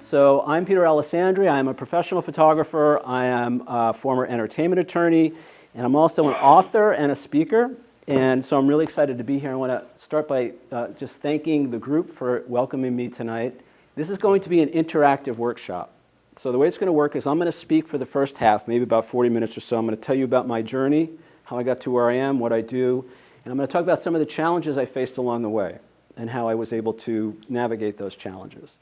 So I'm Peter Alessandria. I'm a professional photographer. I am a former entertainment attorney, and I'm also an author and a speaker. And so I'm really excited to be here. I want to start by just thanking the group for welcoming me tonight. This is going to be an interactive workshop. So the way it's going to work is I'm going to speak for the first half, maybe about 40 minutes or so. I'm going to tell you about my journey, how I got to where I am, what I do, and I'm going to talk about some of the challenges I faced along the way and how I was able to navigate those challenges.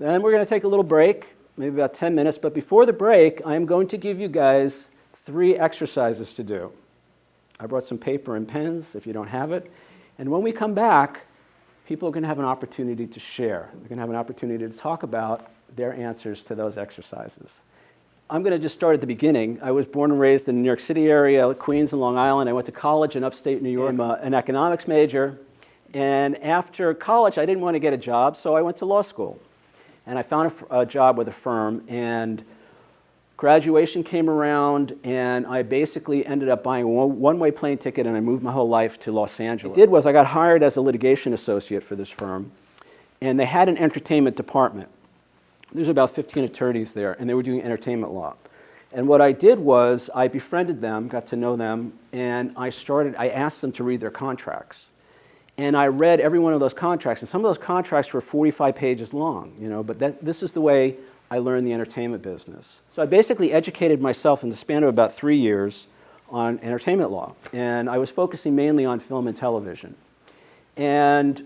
Then we're going to take a little break, maybe about 10 minutes, but before the break, I am going to give you guys 3 exercises to do. I brought some paper and pens if you don't have it, and when we come back, people are going to have an opportunity to share. They're going to have an opportunity to talk about their answers to those exercises. I'm going to just start at the beginning. I was born and raised in the New York City area, Queens and Long Island. I went to college in upstate New York. I'm an economics major, and after college, I didn't want to get a job, so I went to law school. And I found a job with a firm, and graduation came around, and I basically ended up buying a one-way plane ticket, and I moved my whole life to Los Angeles. What I did was I got hired as a litigation associate for this firm, and they had an entertainment department. There's about 15 attorneys there, and they were doing entertainment law. And what I did was I befriended them, got to know them, and I asked them to read their contracts. And I read every one of those contracts, and some of those contracts were 45 pages long, but this is the way I learned the entertainment business. So I basically educated myself in the span of about 3 years on entertainment law, and I was focusing mainly on film and television. And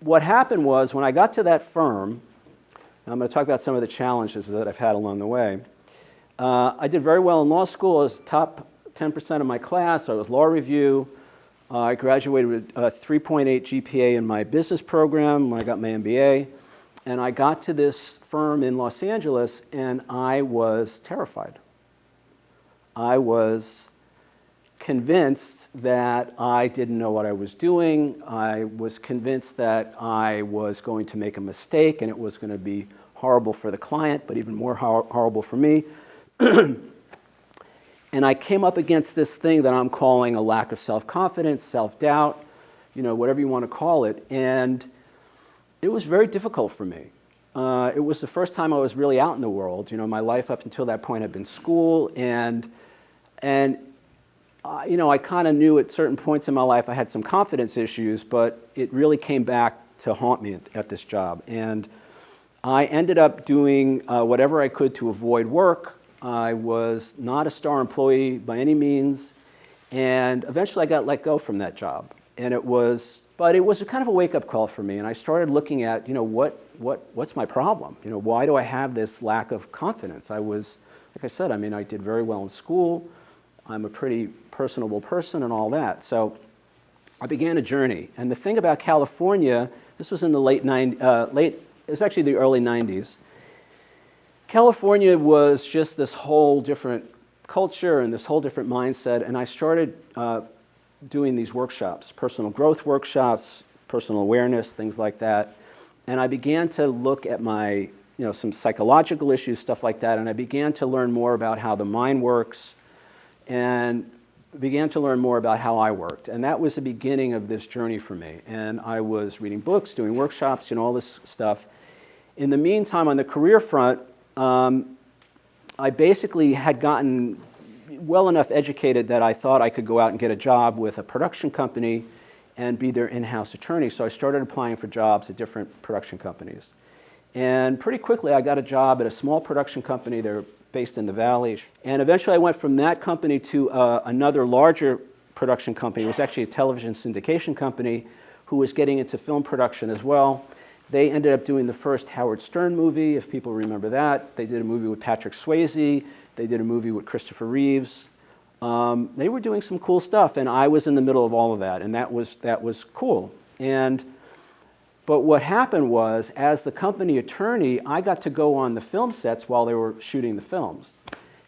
what happened was when I got to that firm, and I'm going to talk about some of the challenges that I've had along the way, I did very well in law school. I was top 10% of my class. I was law review. I graduated with a 3.8 GPA in my business program when I got my MBA. And I got to this firm in Los Angeles, and I was terrified. I was convinced that I didn't know what I was doing. I was convinced that I was going to make a mistake, and it was going to be horrible for the client, but even more horrible for me. And I came up against this thing that I'm calling a lack of self-confidence, self-doubt, whatever you want to call it. And it was very difficult for me. It was the first time I was really out in the world. My life up until that point had been school, and I kind of knew at certain points in my life I had some confidence issues, but it really came back to haunt me at this job. And I ended up doing whatever I could to avoid work. I was not a star employee by any means, and eventually I got let go from that job. And it was a kind of a wake-up call for me, and I started looking at, what's my problem? Why do I have this lack of confidence? I was, like I said, I did very well in school. I'm a pretty personable person and all that. So I began a journey. And the thing about California, this was in the it was actually the early 90s. California was just this whole different culture and this whole different mindset, and I started doing these workshops, personal growth workshops, personal awareness, things like that. And I began to look at my, some psychological issues, stuff like that, and I began to learn more about how the mind works and began to learn more about how I worked. And that was the beginning of this journey for me. And I was reading books, doing workshops, all this stuff. In the meantime, on the career front, I basically had gotten well enough educated that I thought I could go out and get a job with a production company and be their in-house attorney. So I started applying for jobs at different production companies. And pretty quickly I got a job at a small production company. They're based in the Valley. And eventually I went from that company to another larger production company. It was actually a television syndication company who was getting into film production as well. They ended up doing the first Howard Stern movie, if people remember that. They did a movie with Patrick Swayze. They did a movie with Christopher Reeves. They were doing some cool stuff, and I was in the middle of all of that, and that was cool. But what happened was, as the company attorney, I got to go on the film sets while they were shooting the films.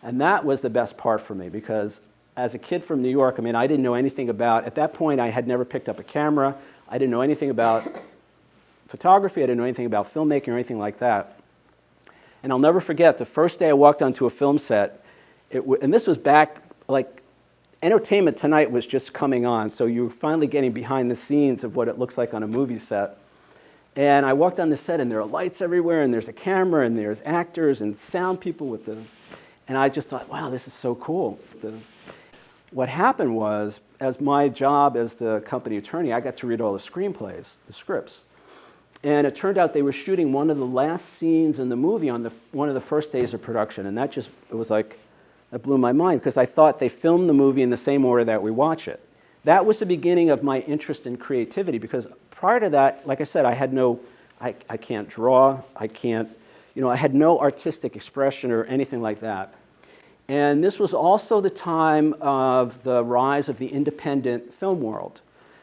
And that was the best part for me, because as a kid from New York, I didn't know anything about, at that point I had never picked up a camera. I didn't know anything about photography. I didn't know anything about filmmaking or anything like that. And I'll never forget, the first day I walked onto a film set, and this was back, Entertainment Tonight was just coming on, so you were finally getting behind the scenes of what it looks like on a movie set. And I walked on the set, and there are lights everywhere, and there's a camera, and there's actors and sound people with the... And I just thought, wow, this is so cool. What happened was, as my job as the company attorney, I got to read all the screenplays, the scripts. And it turned out they were shooting one of the last scenes in the movie on one of the first days of production. And that blew my mind, because I thought they filmed the movie in the same order that we watch it. That was the beginning of my interest in creativity, because prior to that, like I said, I can't draw, I had no artistic expression or anything like that. And this was also the time of the rise of the independent film world.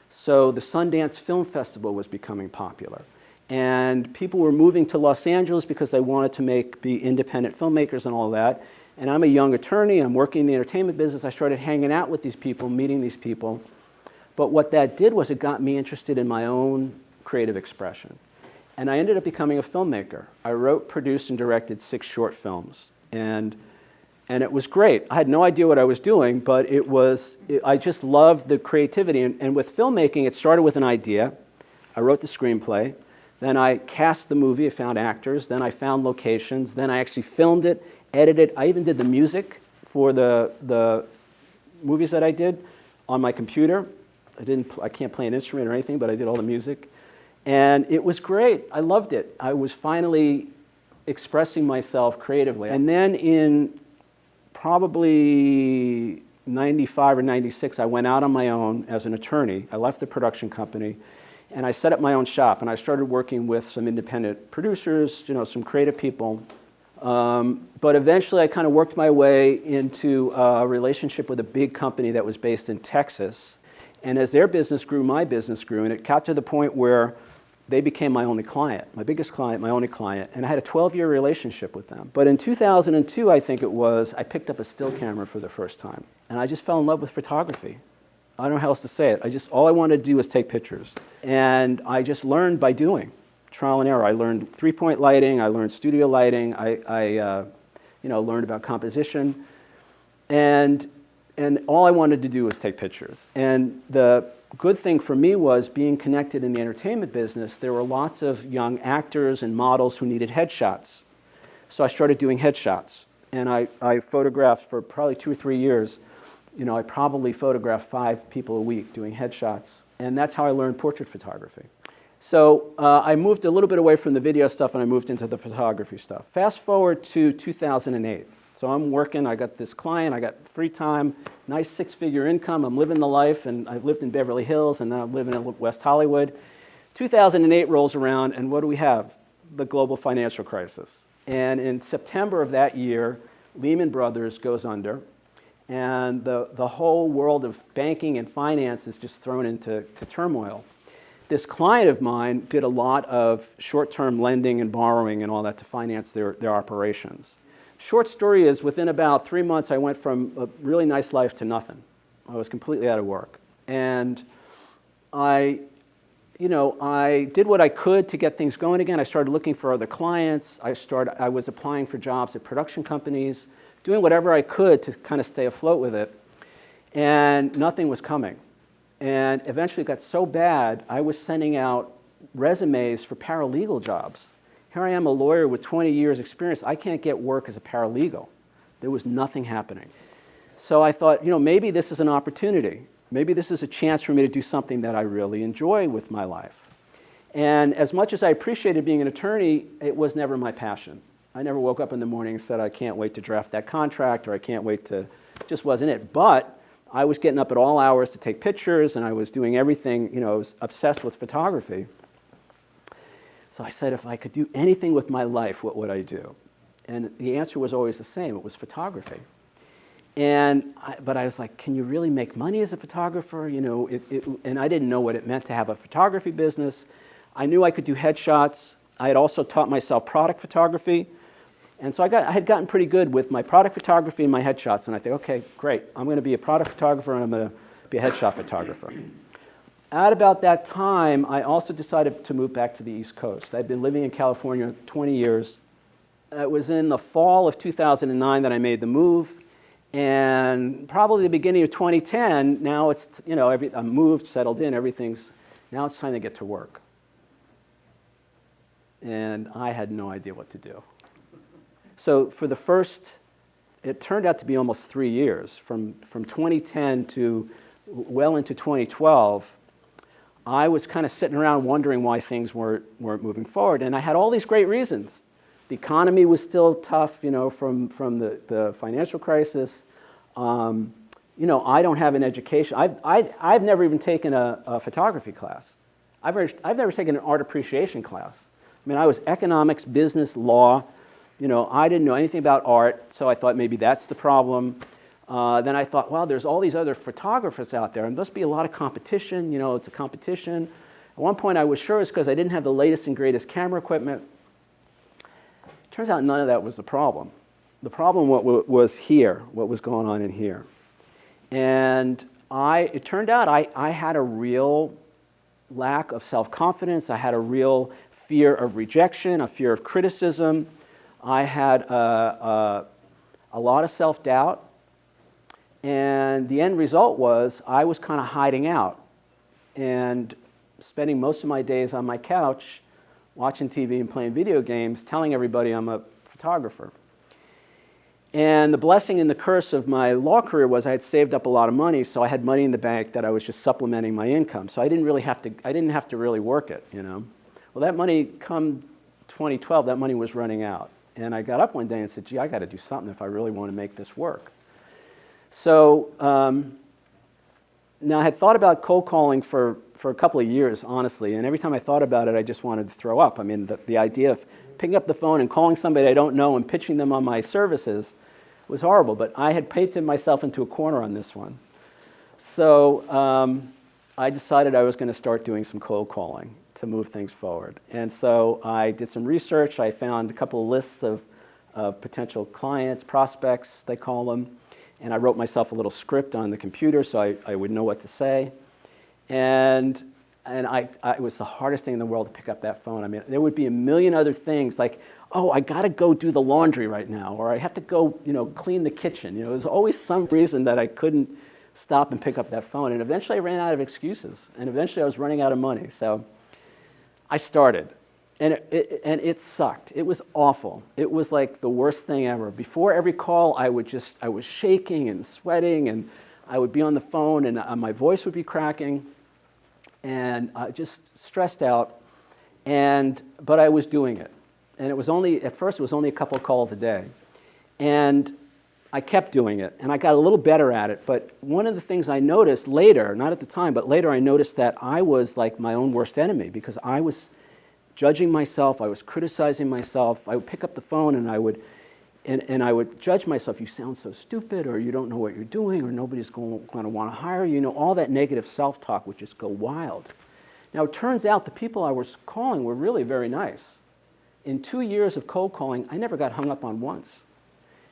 So the Sundance Film Festival was becoming popular. And people were moving to Los Angeles because they wanted to be independent filmmakers and all that. And I'm a young attorney, I'm working in the entertainment business. I started hanging out with these people, meeting these people. But what that did was it got me interested in my own creative expression. And I ended up becoming a filmmaker. I wrote, produced, and directed 6 short films. And it was great. I had no idea what I was doing, but I just loved the creativity. And with filmmaking, it started with an idea. I wrote the screenplay. Then I cast the movie, I found actors. Then I found locations. Then I actually filmed it, edited. I even did the music for the movies that I did on my computer. I can't play an instrument or anything, but I did all the music. And it was great. I loved it. I was finally expressing myself creatively. And then in probably 95 or 96, I went out on my own as an attorney. I left the production company, and I set up my own shop, and I started working with some independent producers, some creative people. But eventually I kind of worked my way into a relationship with a big company that was based in Texas. And as their business grew, my business grew, and it got to the point where they became my only client, my biggest client, my only client, and I had a 12-year relationship with them. But in 2002, I think it was, I picked up a still camera for the first time, and I just fell in love with photography. I don't know how else to say it. All I wanted to do was take pictures. And I just learned by doing, trial and error. I learned three-point lighting, I learned studio lighting, I learned about composition, and all I wanted to do was take pictures. And the good thing for me was being connected in the entertainment business. There were lots of young actors and models who needed headshots. So I started doing headshots. And I photographed for probably 2 or 3 years. I probably photographed 5 people a week doing headshots. And that's how I learned portrait photography. So I moved a little bit away from the video stuff, and I moved into the photography stuff. Fast forward to 2008. So I'm working, I got this client, I got free time, nice 6-figure income, I'm living the life, and I've lived in Beverly Hills, and now I'm living in West Hollywood. 2008 rolls around, and what do we have? The global financial crisis. And in September of that year, Lehman Brothers goes under, and the whole world of banking and finance is just thrown into turmoil. This client of mine did a lot of short-term lending and borrowing and all that to finance their operations. Short story is, within about 3 months, I went from a really nice life to nothing. I was completely out of work. And I did what I could to get things going again. I started looking for other clients. I was applying for jobs at production companies, doing whatever I could to kind of stay afloat with it. And nothing was coming. And eventually it got so bad, I was sending out resumes for paralegal jobs. Here I am, a lawyer with 20 years experience. I can't get work as a paralegal. There was nothing happening. So I thought, maybe this is an opportunity. Maybe this is a chance for me to do something that I really enjoy with my life. And as much as I appreciated being an attorney, it was never my passion. I never woke up in the morning and said, I can't wait to draft that contract, or I can't wait to, it just wasn't it. But I was getting up at all hours to take pictures, and I was doing everything, I was obsessed with photography. So I said, if I could do anything with my life, what would I do? And the answer was always the same. It was photography. But I was like, can you really make money as a photographer? And I didn't know what it meant to have a photography business. I knew I could do headshots. I had also taught myself product photography. And so I had gotten pretty good with my product photography and my headshots. And I think, okay, great. I'm going to be a product photographer, and I'm going to be a headshot photographer. At about that time, I also decided to move back to the East Coast. I'd been living in California 20 years. It was in the fall of 2009 that I made the move. And probably the beginning of 2010, now it's, I'm moved, settled in, now it's time to get to work. and I had no idea what to do. So for the first, it turned out to be almost 3 years, from 2010 to well into 2012, I was kind of sitting around wondering why things weren't moving forward, and I had all these great reasons. The economy was still tough, from the financial crisis. I don't have an education. I've never even taken a photography class. I've never taken an art appreciation class. I mean, I was economics, business, law. I didn't know anything about art, so I thought maybe that's the problem. Then I thought, well, there's all these other photographers out there, and there must be a lot of competition. It's a competition. At one point, I was sure it's because I didn't have the latest and greatest camera equipment. Turns out none of that was the problem. The problem was here, what was going on in here. And it turned out I had a real lack of self-confidence. I had a real fear of rejection, a fear of criticism. I had a lot of self-doubt. And the end result was I was kind of hiding out and spending most of my days on my couch watching TV and playing video games, telling everybody I'm a photographer. And the blessing and the curse of my law career was I had saved up a lot of money, so I had money in the bank that I was just supplementing my income. So I didn't have to really work it, Well, that money, come 2012, that money was running out. And I got up one day and said, gee, I got to do something if I really want to make this work. So now I had thought about cold calling for a couple of years, honestly, and every time I thought about it, I just wanted to throw up. I mean, the idea of picking up the phone and calling somebody I don't know and pitching them on my services was horrible, but I had painted myself into a corner on this one. So I decided I was going to start doing some cold calling to move things forward. And so I did some research. I found a couple of lists of potential clients, prospects, they call them, and I wrote myself a little script on the computer so I would know what to say. And it was the hardest thing in the world to pick up that phone. I mean, there would be a million other things like, oh, I got to go do the laundry right now, or I have to go, clean the kitchen. There's always some reason that I couldn't stop and pick up that phone. And eventually I ran out of excuses, and eventually I was running out of money. So I started, and it sucked. It was awful. It was like the worst thing ever. Before every call, I was shaking and sweating, and I would be on the phone, and my voice would be cracking, and just stressed out. But I was doing it, and at first it was only a couple of calls a day, and I kept doing it, and I got a little better at it. But one of the things I noticed later, not at the time, but later I noticed that I was like my own worst enemy, because I was judging myself, I was criticizing myself. I would pick up the phone and I would judge myself. You sound so stupid, or you don't know what you're doing, or nobody's going to want to hire you. All that negative self-talk would just go wild. Now, it turns out the people I was calling were really very nice. In 2 years of cold calling, I never got hung up on once.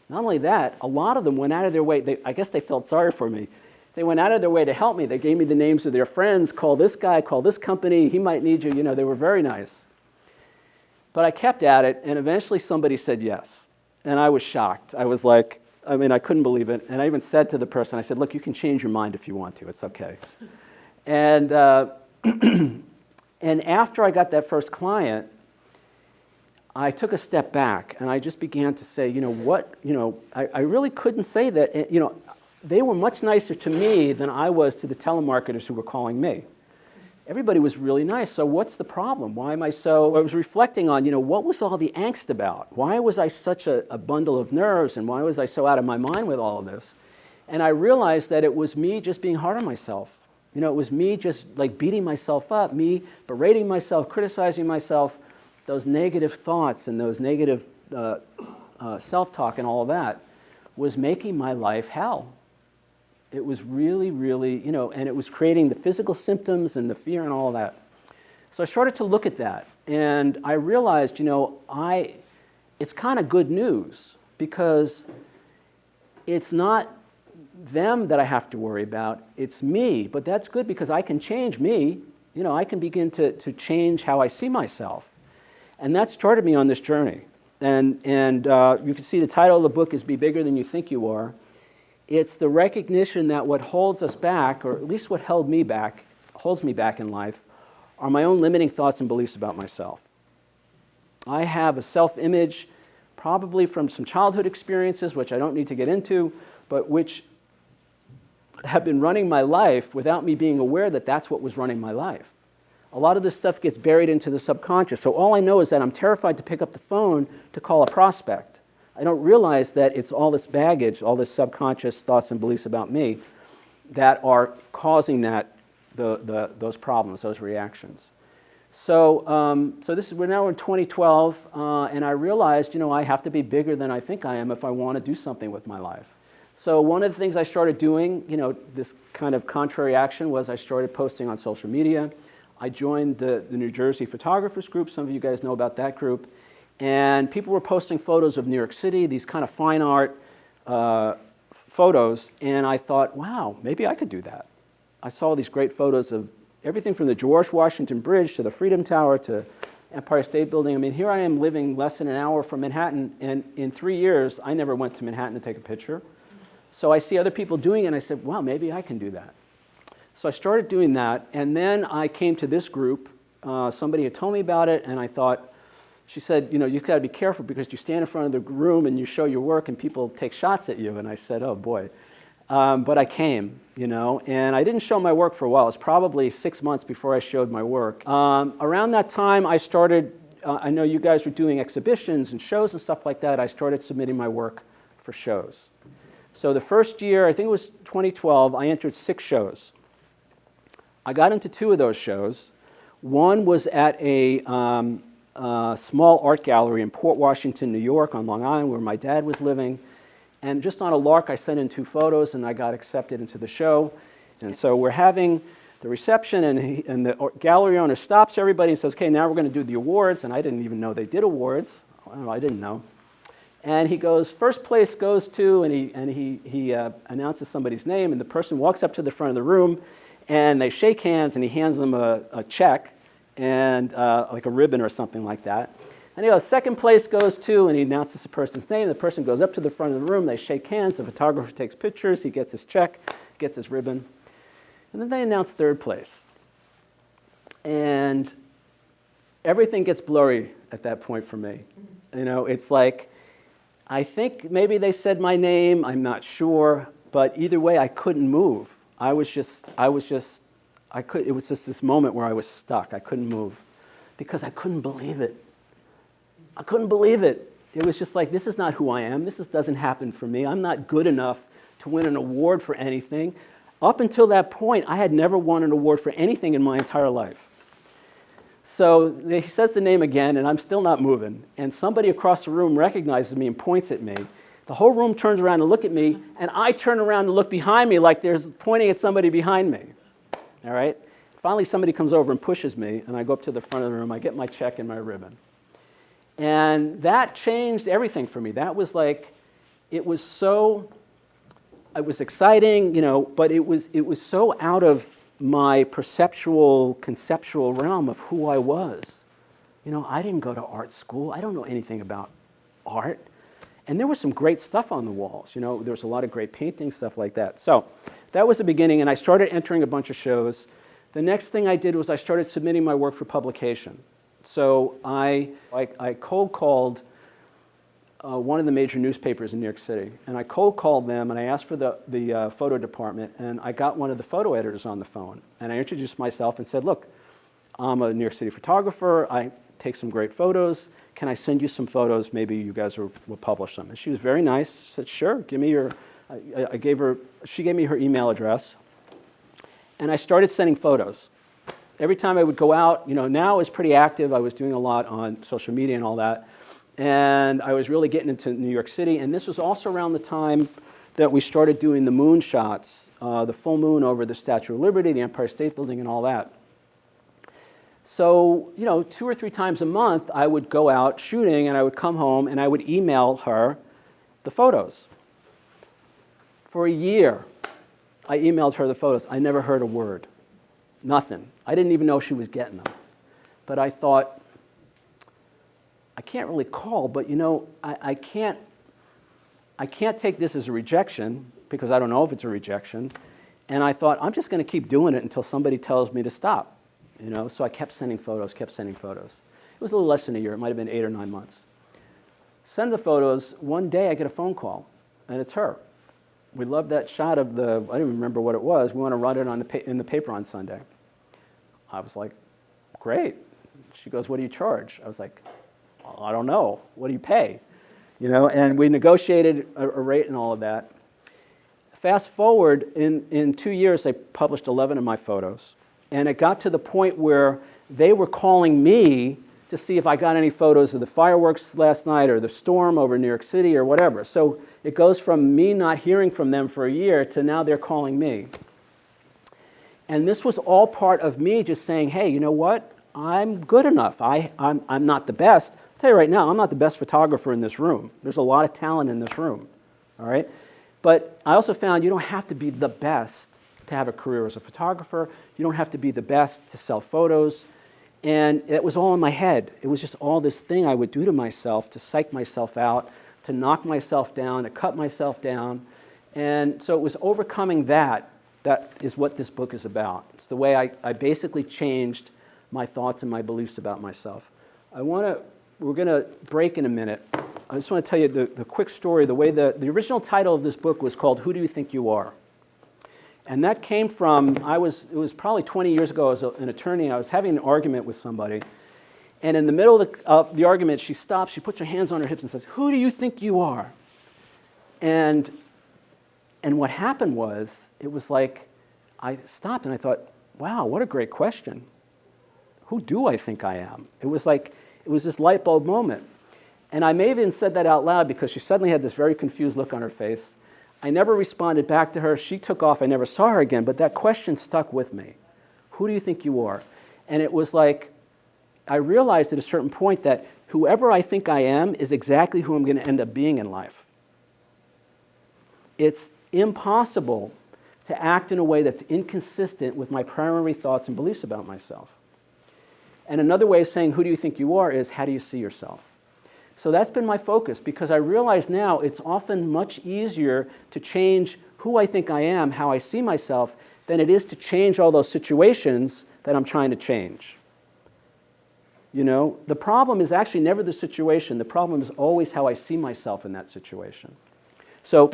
Not only that, a lot of them went out of their way. I guess they felt sorry for me. They went out of their way to help me. They gave me the names of their friends. Call this guy, call this company. He might need you. They were very nice. But I kept at it, and eventually somebody said yes. And I was shocked. I was like, I couldn't believe it. And I even said to the person, I said, look, you can change your mind if you want to. It's okay. And and after I got that first client, I took a step back, and I just began to say, I really couldn't say that. They were much nicer to me than I was to the telemarketers who were calling me. Everybody was really nice, so what's the problem? Why am I so... I was reflecting on, what was all the angst about? Why was I such a bundle of nerves, and why was I so out of my mind with all of this? And I realized that it was me just being hard on myself. It was me just like beating myself up, me berating myself, criticizing myself, those negative thoughts and those negative self-talk and all of that was making my life hell. It was really, really, and it was creating the physical symptoms and the fear and all of that. So I started to look at that, and I realized, it's kind of good news, because it's not them that I have to worry about, it's me. But that's good, because I can change me. I can begin to change how I see myself. And that started me on this journey. And you can see the title of the book is Be Bigger Than You Think You Are. It's the recognition that what holds us back, or at least what holds me back in life, are my own limiting thoughts and beliefs about myself. I have a self-image, probably from some childhood experiences, which I don't need to get into, but which have been running my life without me being aware that that's what was running my life. A lot of this stuff gets buried into the subconscious. So all I know is that I'm terrified to pick up the phone to call a prospect. I don't realize that it's all this baggage, all this subconscious thoughts and beliefs about me that are causing those problems, those reactions. So, we're now in 2012, and I realized, I have to be bigger than I think I am if I want to do something with my life. So one of the things I started doing, this kind of contrary action, was I started posting on social media. I joined the New Jersey Photographers Group. Some of you guys know about that group. And people were posting photos of New York City, these kind of fine art photos, and I thought, wow, maybe I could do that. I saw these great photos of everything from the George Washington Bridge to the Freedom Tower to Empire State Building. I mean, here I am living less than an hour from Manhattan, and in 3 years, I never went to Manhattan to take a picture. So I see other people doing it, and I said, wow, maybe I can do that. So I started doing that, and then I came to this group. Somebody had told me about it, and I thought, she said, you've got to be careful because you stand in front of the room and you show your work and people take shots at you. And I said, oh boy. But I came, and I didn't show my work for a while. It was probably 6 months before I showed my work. Around that time, I started, I know you guys were doing exhibitions and shows and stuff like that. I started submitting my work for shows. So the first year, I think it was 2012, I entered 6 shows. I got into 2 of those shows. One was at a small art gallery in Port Washington, New York, on Long Island, where my dad was living. And just on a lark, I sent in 2 photos, and I got accepted into the show. And so we're having the reception, and the gallery owner stops everybody and says, okay, now we're going to do the awards. And I didn't even know they did awards. I didn't know. And he goes, first place goes to, and he announces somebody's name, and the person walks up to the front of the room, and they shake hands, and he hands them a check, and like a ribbon or something like that. And he goes, second place goes to, and he announces the person's name. The person goes up to the front of the room, they shake hands, the photographer takes pictures, he gets his check, gets his ribbon. And then they announce third place. And everything gets blurry at that point for me. It's like, I think maybe they said my name, I'm not sure, but either way, I couldn't move. It was just this moment where I was stuck. I couldn't move because I couldn't believe it. I couldn't believe it. It was just like, this is not who I am. This doesn't happen for me. I'm not good enough to win an award for anything. Up until that point, I had never won an award for anything in my entire life. So he says the name again, and I'm still not moving. And somebody across the room recognizes me and points at me. The whole room turns around to look at me, and I turn around to look behind me like there's pointing at somebody behind me. All right? Finally, somebody comes over and pushes me, and I go up to the front of the room. I get my check and my ribbon. And that changed everything for me. That was like, it was exciting, but it was so out of my perceptual, conceptual realm of who I was. I didn't go to art school. I don't know anything about art. And there was some great stuff on the walls. There was a lot of great painting, stuff like that. So that was the beginning, and I started entering a bunch of shows. The next thing I did was I started submitting my work for publication. So I cold called one of the major newspapers in New York City, and I cold called them, and I asked for the photo department, and I got one of the photo editors on the phone, and I introduced myself and said, look, I'm a New York City photographer. I take some great photos. Can I send you some photos? Maybe you guys will publish them. And she was very nice. She said, sure, give me your, she gave me her email address. And I started sending photos. Every time I would go out, now I was pretty active. I was doing a lot on social media and all that. And I was really getting into New York City. And this was also around the time that we started doing the moon shots, the full moon over the Statue of Liberty, the Empire State Building, and all that. So, 2 or 3 times a month, I would go out shooting, and I would come home, and I would email her the photos. For a year, I emailed her the photos. I never heard a word. Nothing. I didn't even know she was getting them. But I thought, I can't really call, but I can't take this as a rejection, because I don't know if it's a rejection. And I thought, I'm just going to keep doing it until somebody tells me to stop. So I kept sending photos, It was a little less than a year. It might have been 8 or 9 months. Send the photos. One day I get a phone call, and it's her. We love that shot of I don't even remember what it was. We want to run it in the paper on Sunday. I was like, great. She goes, what do you charge? I was like, I don't know. What do you pay? And we negotiated a rate and all of that. Fast forward, in 2 years, they published 11 of my photos. And it got to the point where they were calling me to see if I got any photos of the fireworks last night or the storm over New York City or whatever. So it goes from me not hearing from them for a year to now they're calling me. And this was all part of me just saying, hey, you know what? I'm good enough. I'm not the best. I'll tell you right now, I'm not the best photographer in this room. There's a lot of talent in this room, all right? But I also found you don't have to be the best to have a career as a photographer. You don't have to be the best to sell photos. And it was all in my head. It was just all this thing I would do to myself to psych myself out, to knock myself down, to cut myself down. And so it was overcoming that. That is what this book is about. It's the way I basically changed my thoughts and my beliefs about myself. We're going to break in a minute. I just want to tell you the quick story. The way the original title of this book was called Who Do You Think You Are? And that came from, it was probably 20 years ago as an attorney. I was having an argument with somebody. And in the middle of the argument, she stops, she puts her hands on her hips and says, who do you think you are? And what happened was, it was like, I stopped and I thought, wow, what a great question. Who do I think I am? It was this light bulb moment. And I may have even said that out loud because she suddenly had this very confused look on her face. I never responded back to her. She took off. I never saw her again, but that question stuck with me. Who do you think you are? And it was like, I realized at a certain point that whoever I think I am is exactly who I'm going to end up being in life. It's impossible to act in a way that's inconsistent with my primary thoughts and beliefs about myself. And another way of saying who do you think you are is how do you see yourself? So that's been my focus because I realize now it's often much easier to change who I think I am, how I see myself, than it is to change all those situations that I'm trying to change. The problem is actually never the situation. The problem is always how I see myself in that situation. So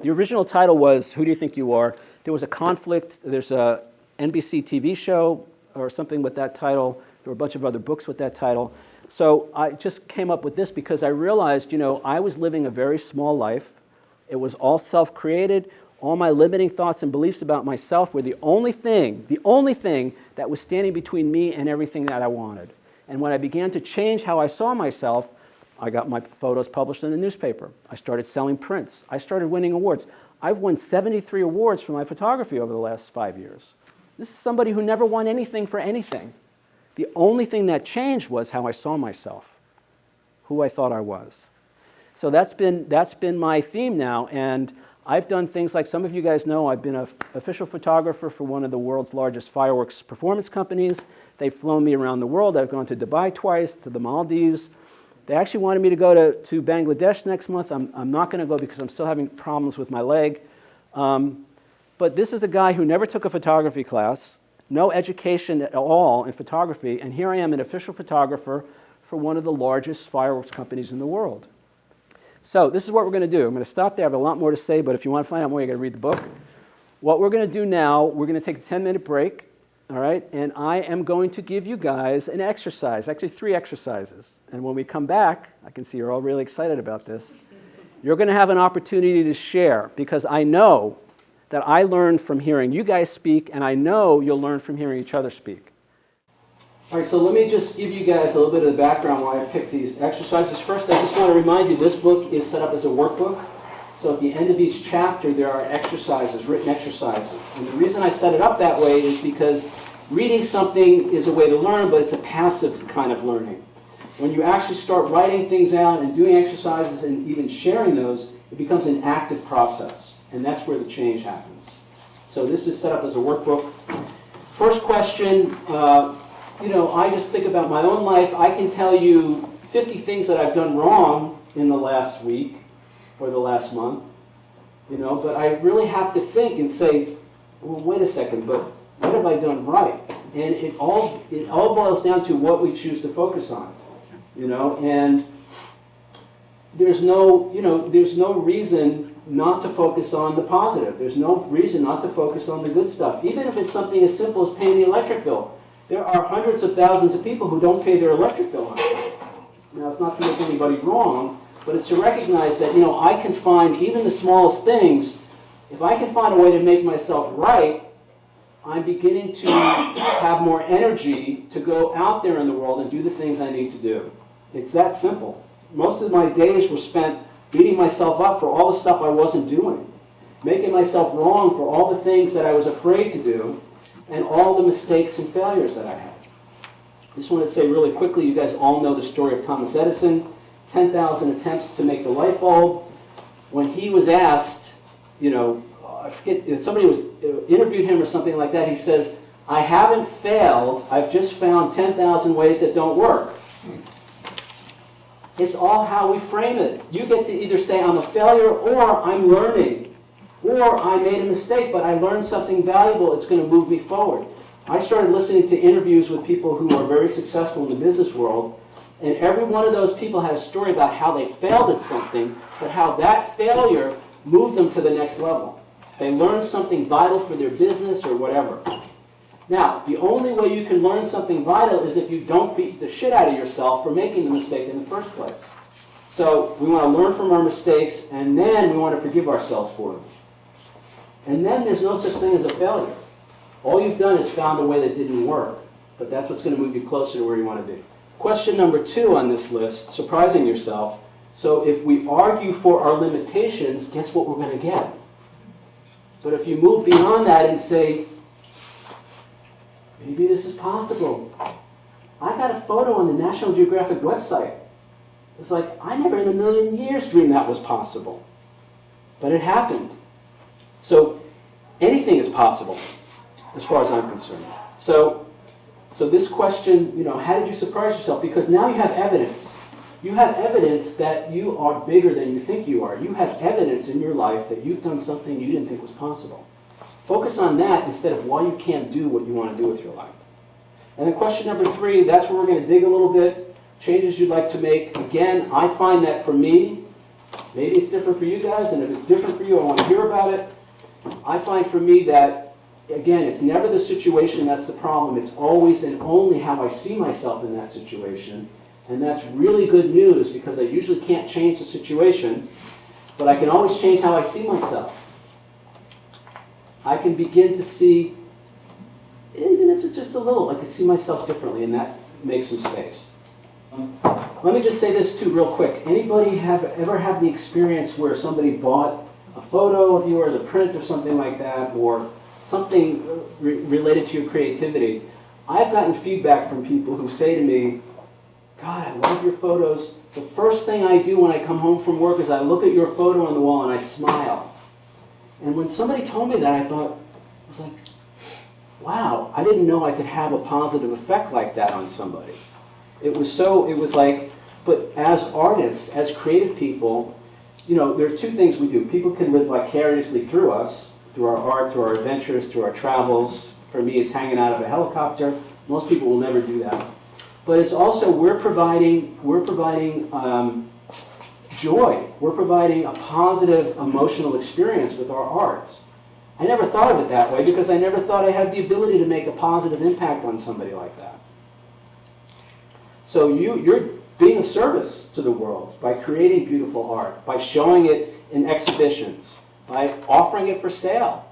the original title was Who Do You Think You Are? There was a conflict. There's a NBC TV show or something with that title. There were a bunch of other books with that title. So I just came up with this because I realized, I was living a very small life. It was all self-created. All my limiting thoughts and beliefs about myself were the only thing that was standing between me and everything that I wanted. And when I began to change how I saw myself, I got my photos published in the newspaper. I started selling prints. I started winning awards. I've won 73 awards for my photography over the last 5 years. This is somebody who never won anything for anything. The only thing that changed was how I saw myself, who I thought I was. So that's been my theme now, and I've done things like some of you guys know I've been an official photographer for one of the world's largest fireworks performance companies. They've flown me around the world. I've gone to Dubai twice, to the Maldives. They actually wanted me to go to Bangladesh next month. I'm not going to go because I'm still having problems with my leg. But this is a guy who never took a photography class, no education at all in photography, and here I am, an official photographer for one of the largest fireworks companies in the world. So this is what we're going to do. I'm going to stop there. I have a lot more to say, but if you want to find out more, you've got to read the book. What we're going to do now, we're going to take a 10-minute break, all right? And I am going to give you guys an exercise, actually 3 exercises. And when we come back, I can see you're all really excited about this. You're going to have an opportunity to share, because I know that I learned from hearing you guys speak, and I know you'll learn from hearing each other speak. All right, so let me just give you guys a little bit of the background why I picked these exercises. First, I just want to remind you this book is set up as a workbook. So at the end of each chapter, there are exercises, written exercises. And the reason I set it up that way is because reading something is a way to learn, but it's a passive kind of learning. When you actually start writing things out and doing exercises and even sharing those, it becomes an active process. And that's where the change happens. So this is set up as a workbook. First question, I just think about my own life. I can tell you 50 things that I've done wrong in the last week or the last month, but I really have to think and say, well, wait a second, but what have I done right? And it all boils down to what we choose to focus on, and there's no reason not to focus on the positive. There's no reason not to focus on the good stuff. Even if it's something as simple as paying the electric bill. There are hundreds of thousands of people who don't pay their electric bill on time. Now, it's not to make anybody wrong, but it's to recognize that, I can find even the smallest things. If I can find a way to make myself right, I'm beginning to have more energy to go out there in the world and do the things I need to do. It's that simple. Most of my days were spent beating myself up for all the stuff I wasn't doing, making myself wrong for all the things that I was afraid to do, and all the mistakes and failures that I had. I just want to say really quickly, you guys all know the story of Thomas Edison, 10,000 attempts to make the light bulb. When he was asked, I forget, somebody interviewed him or something like that, he says, "I haven't failed, I've just found 10,000 ways that don't work." It's all how we frame it. You get to either say, "I'm a failure," or "I'm learning," or "I made a mistake, but I learned something valuable, it's going to move me forward." I started listening to interviews with people who are very successful in the business world, and every one of those people had a story about how they failed at something, but how that failure moved them to the next level. They learned something vital for their business or whatever. Now, the only way you can learn something vital is if you don't beat the shit out of yourself for making the mistake in the first place. So we want to learn from our mistakes, and then we want to forgive ourselves for them. And then there's no such thing as a failure. All you've done is found a way that didn't work, but that's what's going to move you closer to where you want to be. Question number 2 on this list, surprising yourself. So if we argue for our limitations, guess what we're going to get? But if you move beyond that and say, maybe this is possible. I got a photo on the National Geographic website. It's like, I never in a million years dreamed that was possible. But it happened. So anything is possible, as far as I'm concerned. So this question, how did you surprise yourself? Because now you have evidence. You have evidence that you are bigger than you think you are. You have evidence in your life that you've done something you didn't think was possible. Focus on that instead of why you can't do what you want to do with your life. And then question number 3, that's where we're going to dig a little bit. Changes you'd like to make. Again, I find that for me, maybe it's different for you guys, and if it's different for you, I want to hear about it. I find for me that, again, it's never the situation that's the problem. It's always and only how I see myself in that situation. And that's really good news because I usually can't change the situation, but I can always change how I see myself. I can begin to see, even if it's just a little, I can see myself differently, and that makes some space. Let me just say this too real quick. Anybody ever have the experience where somebody bought a photo of yours, a print or something like that, or something related to your creativity? I've gotten feedback from people who say to me, "God, I love your photos. The first thing I do when I come home from work is I look at your photo on the wall and I smile." And when somebody told me that, I was like, wow, I didn't know I could have a positive effect like that on somebody. It was like, but as artists, as creative people, there are 2 things we do. People can live vicariously through us, through our art, through our adventures, through our travels. For me, it's hanging out of a helicopter. Most people will never do that. But it's also we're providing joy. We're providing a positive emotional experience with our arts. I never thought of it that way because I never thought I had the ability to make a positive impact on somebody like that. So you're being of service to the world by creating beautiful art, by showing it in exhibitions, by offering it for sale.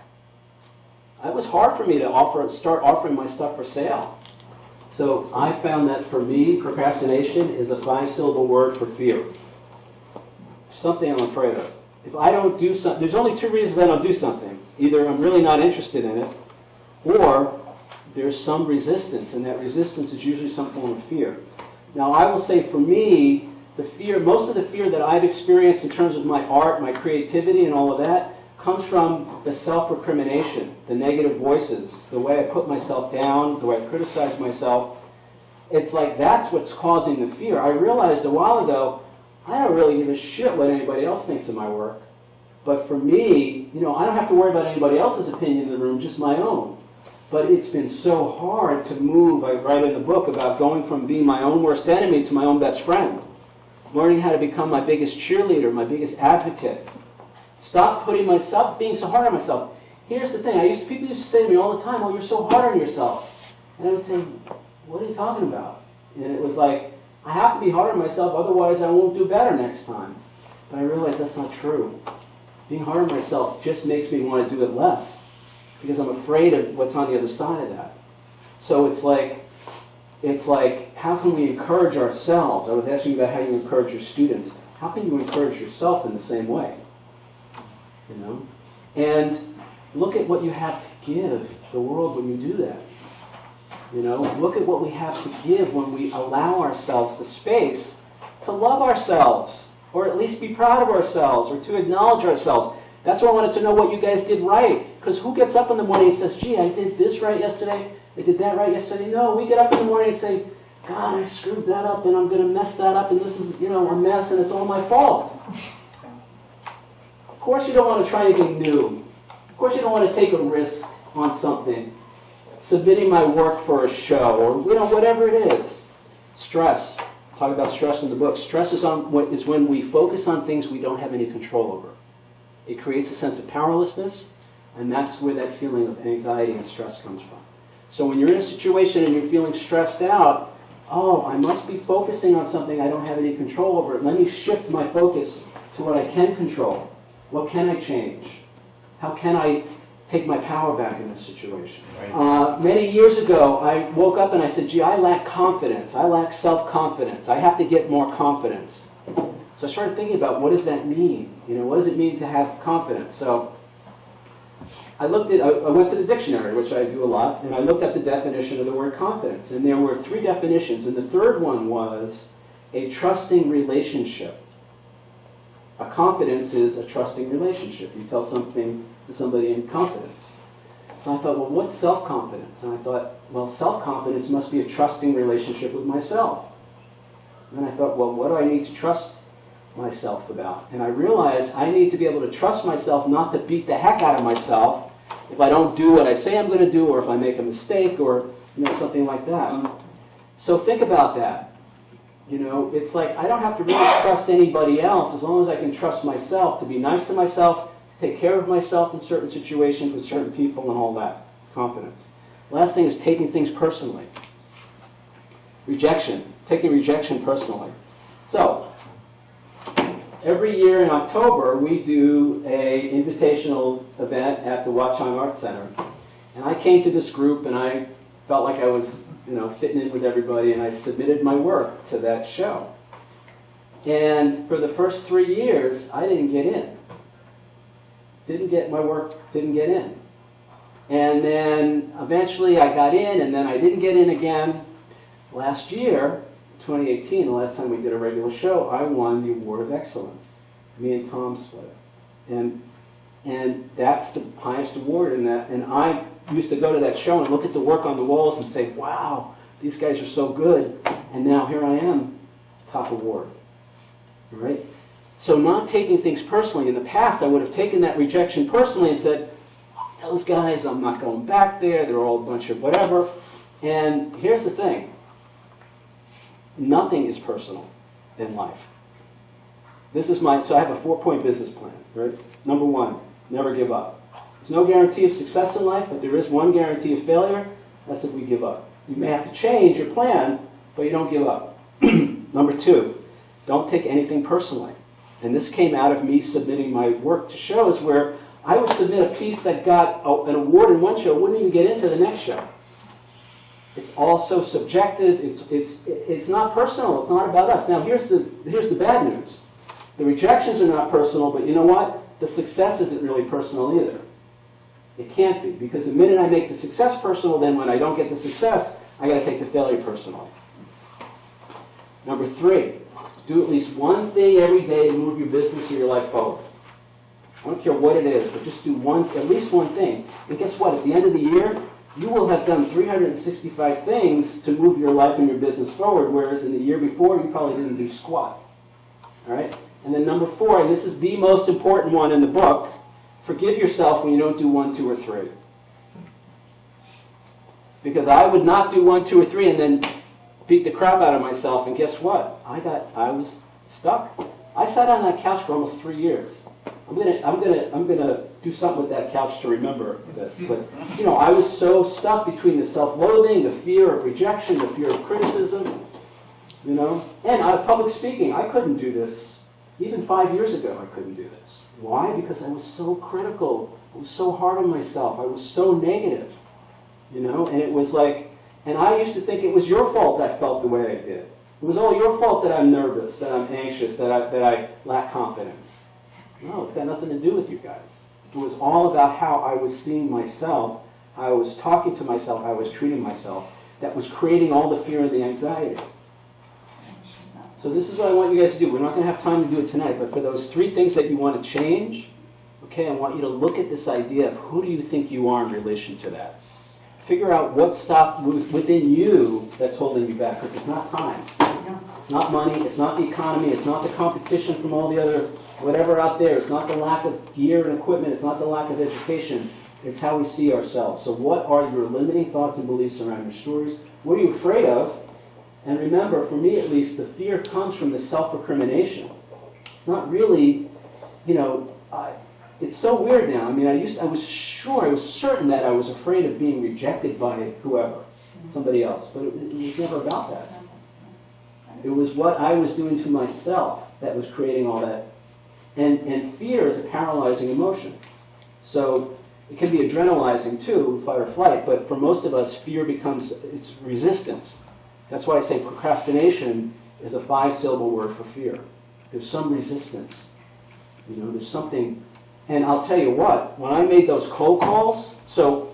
It was hard for me to start offering my stuff for sale. So I found that for me, procrastination is a 5-syllable word for fear. Something I'm afraid of. If I don't do something, there's only 2 reasons I don't do something. Either I'm really not interested in it, or there's some resistance, and that resistance is usually some form of fear. Now I will say for me, most of the fear that I've experienced in terms of my art, my creativity and all of that, comes from the self-recrimination, the negative voices, the way I put myself down, the way I criticize myself. It's like that's what's causing the fear. I realized a while ago, I don't really give a shit what anybody else thinks of my work. But for me, I don't have to worry about anybody else's opinion in the room, just my own. But it's been so hard to move. I write in the book about going from being my own worst enemy to my own best friend. Learning how to become my biggest cheerleader, my biggest advocate. Stop being so hard on myself. Here's the thing. People used to say to me all the time, "Oh, you're so hard on yourself." And I would say, "What are you talking about?" And it was like, I have to be hard on myself, otherwise I won't do better next time. But I realized that's not true. Being hard on myself just makes me want to do it less, because I'm afraid of what's on the other side of that. So it's like, how can we encourage ourselves? I was asking you about how you encourage your students. How can you encourage yourself in the same way? You know? And look at what you have to give the world when you do that. You know, look at what we have to give when we allow ourselves the space to love ourselves, or at least be proud of ourselves, or to acknowledge ourselves. That's why I wanted to know what you guys did right. Because who gets up in the morning and says, "Gee, I did this right yesterday, I did that right yesterday"? No, we get up in the morning and say, "God, I screwed that up, and I'm going to mess that up, and this is, a mess, and it's all my fault." Of course you don't want to try anything new. Of course you don't want to take a risk on something. Submitting my work for a show, or whatever it is. Stress. Talk about stress in the book. Stress is when we focus on things we don't have any control over. It creates a sense of powerlessness, and that's where that feeling of anxiety and stress comes from. So when you're in a situation and you're feeling stressed out, I must be focusing on something I don't have any control over. Let me shift my focus to what I can control. What can I change? How can I take my power back in this situation? Right. Many years ago, I woke up and I said, "Gee, I lack confidence. I lack self-confidence. I have to get more confidence." So I started thinking about, what does that mean? What does it mean to have confidence? So I went to the dictionary, which I do a lot, and I looked up the definition of the word confidence. And there were 3 definitions, and the third one was a trusting relationship. A confidence is a trusting relationship. You tell something to somebody in confidence. So I thought, well, what's self-confidence? And I thought, well, self-confidence must be a trusting relationship with myself. And I thought, well, what do I need to trust myself about? And I realized I need to be able to trust myself not to beat the heck out of myself if I don't do what I say I'm going to do, or if I make a mistake, or something like that. So think about that. It's like I don't have to really trust anybody else as long as I can trust myself to be nice to myself, take care of myself in certain situations with certain people and all that. Confidence. Last thing is taking things personally. Rejection. Taking rejection personally. So, every year in October, we do a invitational event at the Watchung Arts Center. And I came to this group and I felt like I was, fitting in with everybody, and I submitted my work to that show. And for the first 3 years, I didn't get in. My work didn't get in. And then eventually I got in, and then I didn't get in again. Last year, 2018, the last time we did a regular show, I won the Award of Excellence. Me and Tom split it. And that's the highest award in that. And I used to go to that show and look at the work on the walls and say, wow, these guys are so good. And now here I am, top award. All right? So not taking things personally. In the past, I would have taken that rejection personally and said, those guys, I'm not going back there. They're all a bunch of whatever. And here's the thing. Nothing is personal in life. So I have a 4-point business plan. Right? Number 1, never give up. There's no guarantee of success in life, but there is one guarantee of failure. That's if we give up. You may have to change your plan, but you don't give up. Number 2, don't take anything personally. And this came out of me submitting my work to shows where I would submit a piece that got an award in one show, wouldn't even get into the next show. It's all so subjective. It's not personal. It's not about us. Now here's the bad news. The rejections are not personal, but you know what? The success isn't really personal either. It can't be, because the minute I make the success personal, then when I don't get the success, I got to take the failure personally. Number 3, do at least one thing every day to move your business or your life forward. I don't care what it is, but just do at least one thing. And guess what? At the end of the year, you will have done 365 things to move your life and your business forward, whereas in the year before, you probably didn't do squat. All right? And then number 4, and this is the most important one in the book, forgive yourself when you don't do 1, 2, or 3. because I would not do 1, 2, or 3 and then beat the crap out of myself, and guess what? I was stuck. I sat on that couch for almost 3 years. I'm gonna do something with that couch to remember this. But I was so stuck between the self-loathing, the fear of rejection, the fear of criticism, and public speaking. I couldn't do this. Even 5 years ago, I couldn't do this. Why? Because I was so critical. I was so hard on myself. I was so negative. And it was like, and I used to think it was your fault I felt the way I did. It was all your fault that I'm nervous, that I'm anxious, that I lack confidence. No, it's got nothing to do with you guys. It was all about how I was seeing myself, how I was talking to myself, how I was treating myself, that was creating all the fear and the anxiety. So this is what I want you guys to do. We're not going to have time to do it tonight, but for those 3 things that you want to change, okay, I want you to look at this idea of who do you think you are in relation to that. Figure out what stopped within you that's holding you back, because it's not time. It's not money, it's not the economy, it's not the competition from all the other whatever out there, it's not the lack of gear and equipment, it's not the lack of education, it's how we see ourselves. So what are your limiting thoughts and beliefs around your stories? What are you afraid of? And remember, for me at least, the fear comes from the self-recrimination. It's not really, it's so weird now. I mean, I was certain that I was afraid of being rejected by whoever, somebody else, but it was never about that. It was what I was doing to myself that was creating all that. And fear is a paralyzing emotion. So it can be adrenalizing too, fight or flight, but for most of us, fear becomes, it's resistance. That's why I say procrastination is a 5-syllable word for fear. There's some resistance. There's something. And I'll tell you what, when I made those cold calls, so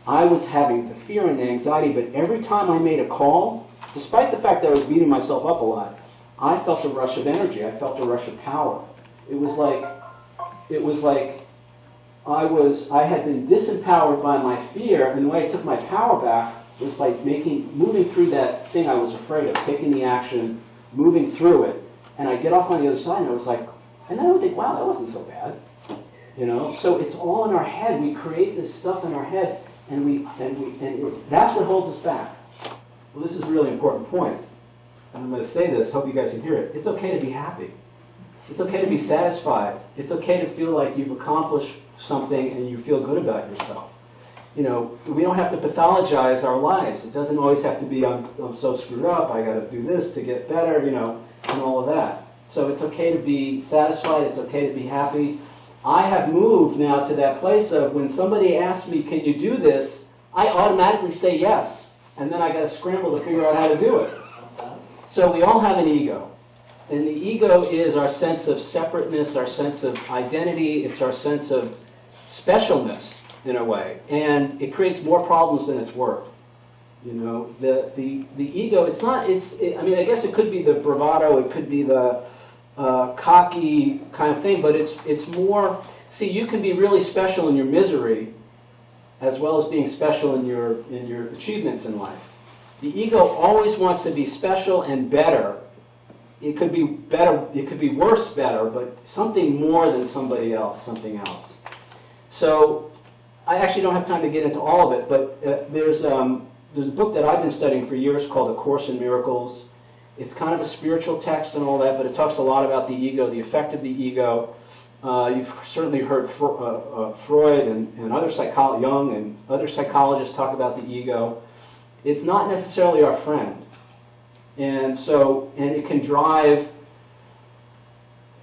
I was having the fear and the anxiety, but every time I made a call, despite the fact that I was beating myself up a lot, I felt a rush of energy. I felt a rush of power. It was like I had been disempowered by my fear, and the way I took my power back was by moving through that thing I was afraid of, taking the action, moving through it, and I get off on the other side, and I was like, and then I would think, wow, that wasn't so bad. So it's all in our head. We create this stuff in our head, and that's what holds us back. Well, this is a really important point. And I'm going to say this, hope you guys can hear it. It's okay to be happy. It's okay to be satisfied. It's okay to feel like you've accomplished something and you feel good about yourself. We don't have to pathologize our lives. It doesn't always have to be, I'm so screwed up, I got to do this to get better, and all of that. So it's okay to be satisfied. It's okay to be happy. I have moved now to that place of when somebody asks me, can you do this? I automatically say yes. And then I got to scramble to figure out how to do it. So we all have an ego. And the ego is our sense of separateness, our sense of identity. It's our sense of specialness, in a way. And it creates more problems than it's worth. The ego, I guess it could be the bravado, it could be the cocky kind of thing, but it's more, you can be really special in your misery as well as being special in your achievements in life. The ego always wants to be special and better. It could be better, it could be worse better, but something more than somebody else, something else. So I actually don't have time to get into all of it, but there's a book that I've been studying for years called A Course in Miracles. It's kind of a spiritual text and all that, but it talks a lot about the ego, the effect of the ego. You've certainly heard Freud and other Jung and other psychologists talk about the ego. It's not necessarily our friend. And it can drive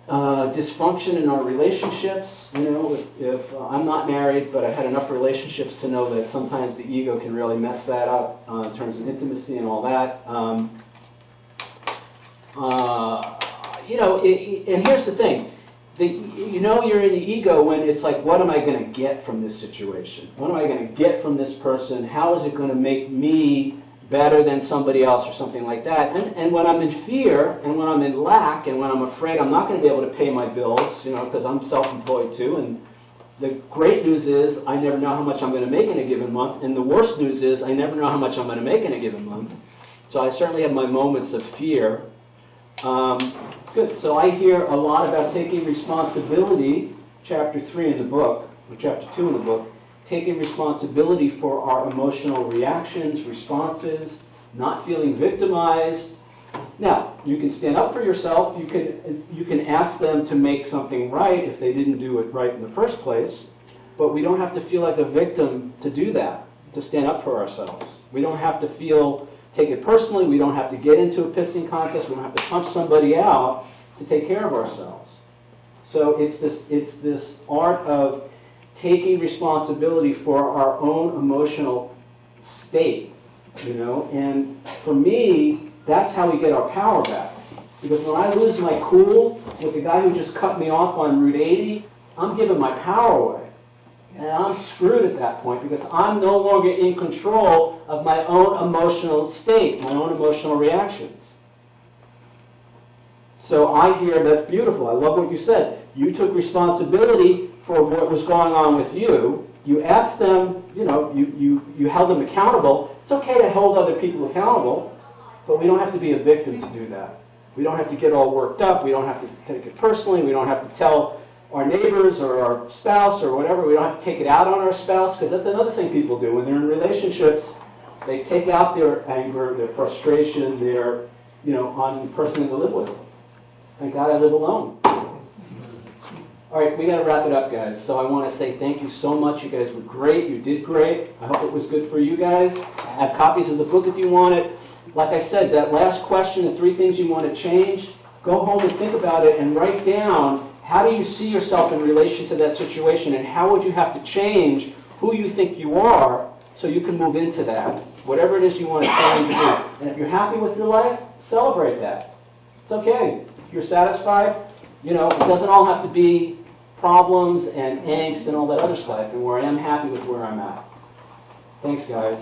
dysfunction in our relationships. If I'm not married, but I've had enough relationships to know that sometimes the ego can really mess that up in terms of intimacy and all that. And here's the thing. You're in the ego when it's like, what am I going to get from this situation? What am I going to get from this person? How is it going to make me better than somebody else or something like that? And when I'm in fear and when I'm in lack and when I'm afraid I'm not going to be able to pay my bills, because I'm self-employed too, and the great news is I never know how much I'm going to make in a given month, and the worst news is I never know how much I'm going to make in a given month. So I certainly have my moments of fear. Good. So I hear a lot about taking responsibility, chapter 3 in the book, or chapter 2 in the book, taking responsibility for our emotional reactions, responses, not feeling victimized. Now, you can stand up for yourself. You can ask them to make something right if they didn't do it right in the first place, but we don't have to feel like a victim to do that, to stand up for ourselves. We don't have to take it personally. We don't have to get into a pissing contest. We don't have to punch somebody out to take care of ourselves. So it's this art of taking responsibility for our own emotional state, and for me, that's how we get our power back. Because when I lose my cool with the guy who just cut me off on Route 80, I'm giving my power away. And I'm screwed at that point because I'm no longer in control of my own emotional state, my own emotional reactions. So I hear that's beautiful. I love what you said. You took responsibility for what was going on with you. You asked them, you held them accountable. It's okay to hold other people accountable, but we don't have to be a victim to do that. We don't have to get all worked up. We don't have to take it personally. We don't have to tell our neighbors or our spouse or whatever. We don't have to take it out on our spouse, because that's another thing people do. When they're in relationships, they take out their anger, their frustration, on the person they live with. Thank God I live alone. All right, we got to wrap it up, guys. So I want to say thank you so much. You guys were great. You did great. I hope it was good for you guys. I have copies of the book if you want it. Like I said, that last question, the 3 things you want to change, go home and think about it and write down, how do you see yourself in relation to that situation, and how would you have to change who you think you are so you can move into that, whatever it is you want to change or do. And if you're happy with your life, celebrate that. It's okay. If you're satisfied, it doesn't all have to be problems and angst and all that other stuff, and where I am happy with where I'm at. Thanks, guys.